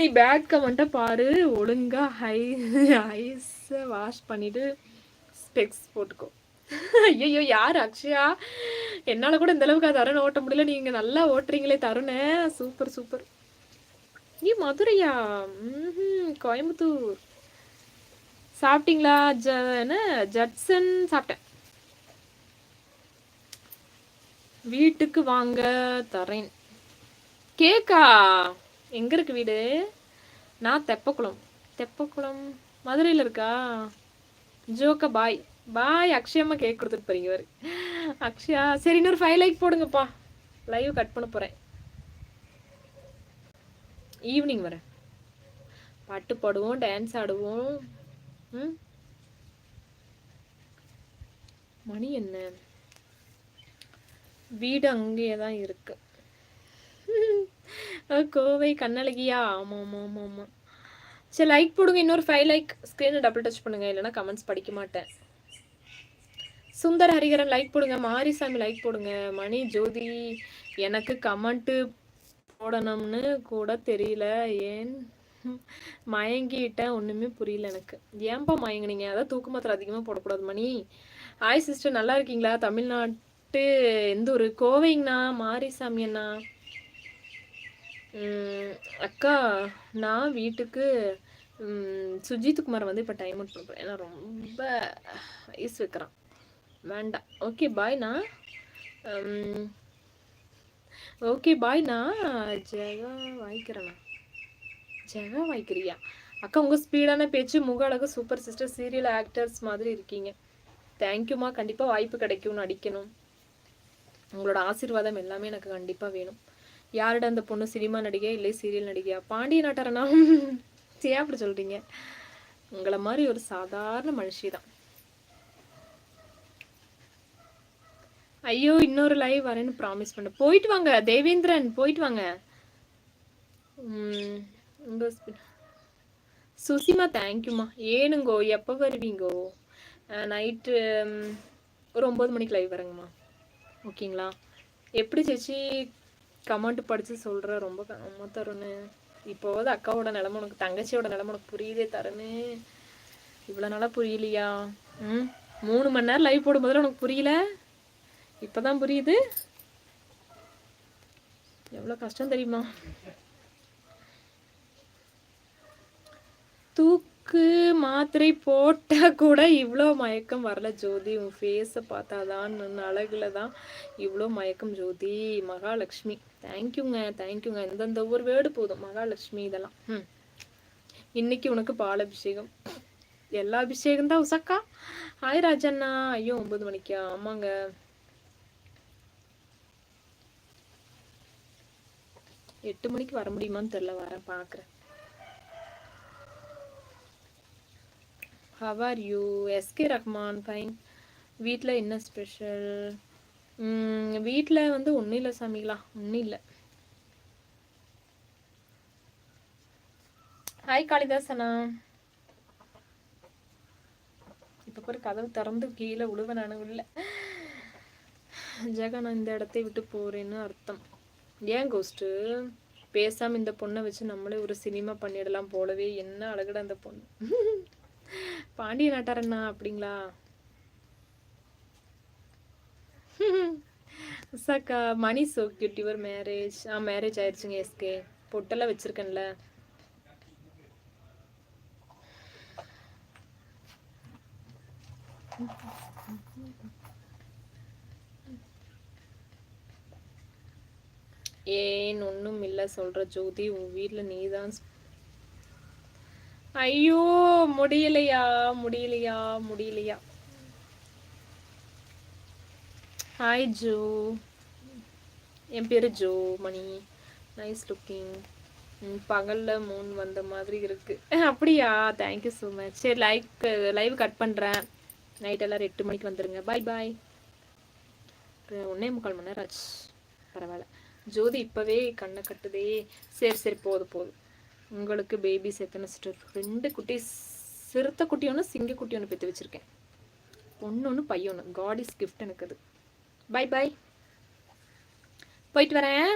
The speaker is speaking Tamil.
நீ பேட் கமெண்ட்டை பாரு, ஒழுங்கா ஐஸை வாஷ் பண்ணிட்டு ஸ்பெக்ஸ் போட்டுக்கோ. ஐயோ யார் அக்ஷயா? என்னால கூட இந்த அளவுக்கு தருண் ஓட்ட முடியல, நீங்க நல்லா ஓட்டுறீங்களே தருண. Super super. நீ மதுரையா? கோயம்புத்தூர். சாப்பிட்டீங்களா? என்ன ஜட்சன் சாப்பிட்டேன். வீட்டுக்கு வாங்க தரேன். கேக்கா? எங்க இருக்கு வீடு? நான் தெப்பக்குளம் மதுரையில் இருக்கா? ஜோக்கா பாய் பாய். அக்ஷயம்மா கேக் கொடுத்துட்டு போறீங்க வரு. அக்ஷயா சரி, இன்னொரு 5 லைக் போடுங்கப்பா. லைவ் கட் பண்ண போறேன். ஈவினிங் வரேன். பாட்டு பாடுவோம், டான்ஸ் ஆடுவோம். மணி என்ன? வீடு அங்கேயே தான் இருக்கு. கோவை கண்ணழகியா? ஆமாம் ஆமாம் ஆமாம் ஆமாம். சரி லைக் போடுங்க, இன்னொரு 5 லைக். ஸ்க்ரீனை டபுள் டச் பண்ணுங்க, இல்லைன்னா கமெண்ட்ஸ் படிக்க மாட்டேன். சுந்தர் ஹரிகரன் லைக் போடுங்க. மாரிசாமி லைக் போடுங்க. மணி ஜோதி எனக்கு கமெண்ட்டு போடணும்னு கூட தெரியல, ஏன் மயங்கிட்டேன், ஒன்றுமே புரியல எனக்கு. ஏன்பா மயங்கினீங்க? அதான் தூக்கு மாத்திரை அதிகமாக போடக்கூடாது மணி. ஹாய் சிஸ்டர், நல்லா இருக்கீங்களா? தமிழ்நாட்டு எந்த ஒரு கோவைங்கண்ணா? மாரிசாமி அண்ணா. அக்கா நான் வீட்டுக்கு சுஜித் குமார் வந்து இப்போ டைம் அவுட் பண்ணுறேன், ஏன்னா ரொம்ப ஐஸ் வைக்கிறான். வேண்டாம். ஓகே பாய்ண்ணா. ஓகே பாய்ண்ணா. ஜெகா வாய்க்கிறேண்ணா. ஜெகா வாய்க்கிறியா? அக்கா உங்கள் ஸ்பீடான பேச்சு, முக அழகு சூப்பர் சிஸ்டர். சீரியல் ஆக்டர்ஸ் மாதிரி இருக்கீங்க. தேங்க்யூம்மா. கண்டிப்பாக வாய்ப்பு கிடைக்கும்னு அடிக்கணும். உங்களோட ஆசீர்வாதம் எல்லாமே எனக்கு கண்டிப்பாக வேணும். யாரோட அந்த பொண்ணு? சினிமா நடிகை இல்லை சீரியல் நடிகையா? பாண்டிய நாட்டாரண்ணா. ஏன் அப்படி சொல்கிறீங்க? உங்களை மாதிரி ஒரு சாதாரண மனுஷி தான். ஐயோ இன்னொரு லைவ் வரேன்னு ப்ராமிஸ் பண்ண. போயிட்டு வாங்க தேவேந்திரன், போயிட்டு வாங்க. சுசிமா தேங்க்யூம்மா. ஏனுங்கோ எப்போ வருவீங்கோ? நைட்டு ஒரு 9 மணிக்கு லைவ் வரேங்கம்மா. ஓகேங்களா? எப்படி சேச்சி கமெண்ட் படித்து சொல்கிற? ரொம்ப அம்மா தருணு. இப்போது அக்காவோட நிலமை உனக்கு, தங்கச்சியோட நிலமை உனக்கு புரியுதே தருணு. இவ்வளோ நாளாக புரியலையா? 3 மணி நேரம் லைவ் போடும்போது உனக்கு புரியல, இப்போதான் புரியுது. எவ்வளோ கஷ்டம் தெரியுமா? தூக்கு மாத்திரை போட்டால் கூட இவ்வளோ மயக்கம் வரல ஜோதி. உன் ஃபேஸை பார்த்தாதான் அழகுல தான் இவ்வளோ மயக்கம் ஜோதி. மகாலட்சுமி தேங்க்யூங்க தேங்க்யூங்க. இந்தந்த ஒவ்வொரு வேர்டு போதும். மகாலட்சுமி இதெல்லாம். இன்னைக்கு உனக்கு பால் அபிஷேகம். எல்லா அபிஷேகம் தான் உசக்கா. ஹாய் ராஜண்ணா. ஐயோ 9 மணிக்கா? ஆமாங்க. எட்டு மணிக்கு வர முடியுமான்னு தெரியல, வரேன் பார்க்குறேன். How are you? SK Rahman fine. வீட்டில் என்ன ஸ்பெஷல்? வீட்டில் வந்து ஒன்றும் இல்லை சாமிங்களா, ஒன்றும் இல்லை. ஹாய் காளிதாசனா. இப்போ ஒரு கதவு திறந்து கீழே உழுவ நான் இல்லை. ஜெகா நான் இந்த இடத்தை விட்டு போகிறேன்னு அர்த்தம். ஏன் கோஸ்ட்டு? பேசாமல் இந்த பொண்ணை வச்சு நம்மளே ஒரு சினிமா பண்ணிடலாம் போலவே. என்ன அழகுடா அந்த பொண்ணு. பாண்டிய நாட்டாரண்ணா அப்படிங்களா? சாக்கா மணி so cute. Your marriage? Marriage ஆயிடுச்சுங்க எஸ்கே. பொட்டெல்லாம் வச்சிருக்கேன்ல. ஏன் ஒன்றும் இல்லை சொல்கிற ஜோதி. உன் வீட்டில் நீ தான். ஐயோ முடியலையா முடியலையா முடியலையா. Hi Jo. என் பேர் ஜோ மணி. Nice looking. பகலில் மூன் வந்த மாதிரி இருக்கு. அப்படியா? Thank you so much. சரி லைவ் கட் பண்ணுறேன். நைட் எல்லோரும் 8 மணிக்கு வந்துடுங்க. பாய் பாய். 1.25 மணி நேரம் ஆச்சு. பரவாயில்ல. ஜோதி இப்போவே கண்ணை கட்டுதே. சரி போதும். உங்களுக்கு பேபிஸ் எத்தனை சிஸ்டர்? 2 குட்டி. சிறுத்தை குட்டி ஒன்று, சிங்க குட்டி ஒன்று பெற்று வச்சுருக்கேன். பொண்ணு ஒன்று பையன் ஒன்று. காட் இஸ் கிஃப்ட் எனக்கு அது. பாய் பாய். போயிட்டு வரேன்.